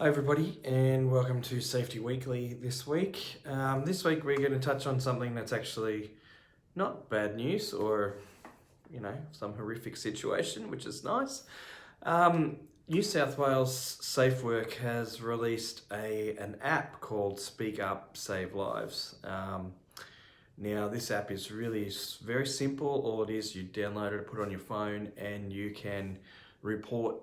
Hi everybody and welcome to Safety Weekly this week. This week we're going to touch on something that's actually not bad news or, some horrific situation, which is nice. New South Wales Safe Work has released an app called Speak Up, Save Lives. Now this app is really very simple. All it is, you download it, put it on your phone, and you can report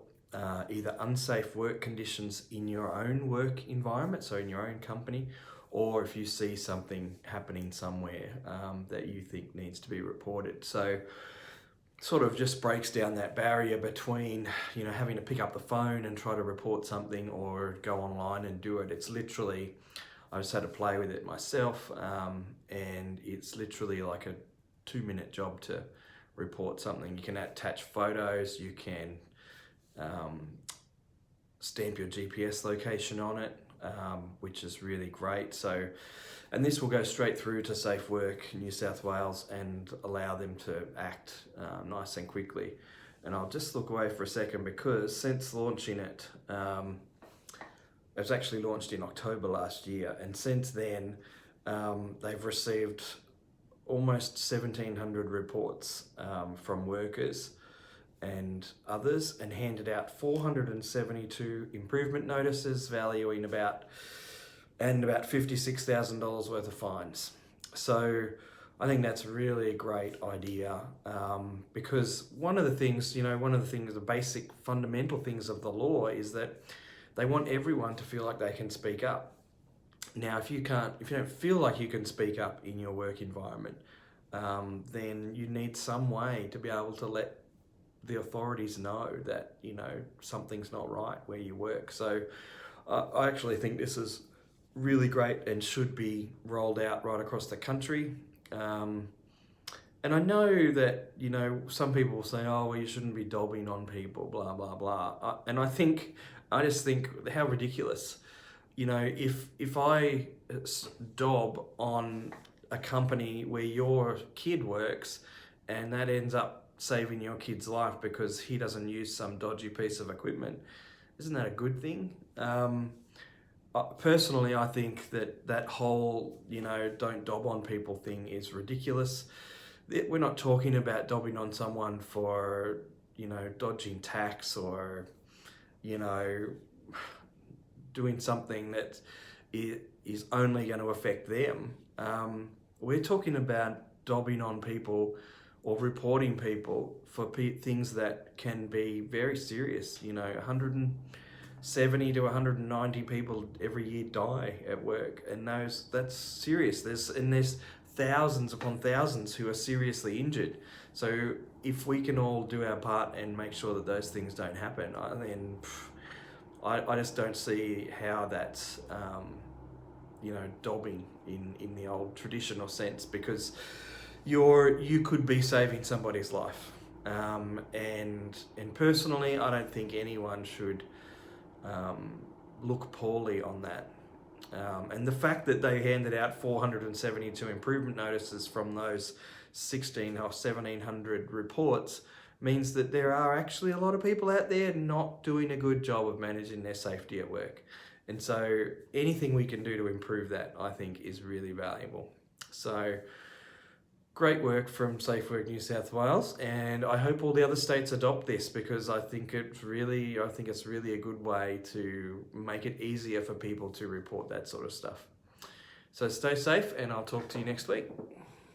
either unsafe work conditions in your own work environment, so in your own company, or if you see something happening somewhere that you think needs to be reported. So sort of just breaks down that barrier between having to pick up the phone and try to report something or go online and do it. It's literally, I just had to play with it myself, and it's literally like a 2-minute job to report something. You can attach photos, you can stamp your GPS location on it, which is really great. So, and this will go straight through to Safe Work New South Wales and allow them to act nice and quickly. And I'll just look away for a second because since launching it, it was actually launched in October last year, and since then they've received almost 1,700 reports from workers and others, and handed out 472 improvement notices valuing about $56,000 worth of fines. So I think that's really a great idea, because one of the things, the basic fundamental things of the law is that they want everyone to feel like they can speak up. Now, if you don't feel like you can speak up in your work environment, then you need some way to be able to let the authorities know that something's not right where you work. So I actually think this is really great and should be rolled out right across the country. And I know that some people will say, oh well, you shouldn't be dobbing on people, blah blah blah, and I just think how ridiculous. If I dob on a company where your kid works and that ends up saving your kid's life because he doesn't use some dodgy piece of equipment, isn't that a good thing? Personally, I think that whole don't dob on people thing is ridiculous. We're not talking about dobbing on someone for dodging tax or doing something that is only going to affect them. We're talking about dobbing on people or reporting people for things that can be very serious. 170 to 190 people every year die at work, and that's serious. There's thousands upon thousands who are seriously injured. So if we can all do our part and make sure that those things don't happen, then I just don't see how that's dobbing in the old traditional sense, because you could be saving somebody's life, and personally I don't think anyone should look poorly on that, and the fact that they handed out 472 improvement notices from those 16 or 1,700 reports means that there are actually a lot of people out there not doing a good job of managing their safety at work. And so anything we can do to improve that, I think, is really valuable. So great work from Safe Work New South Wales, and I hope all the other states adopt this, because I think it's really a good way to make it easier for people to report that sort of stuff. So stay safe, and I'll talk to you next week.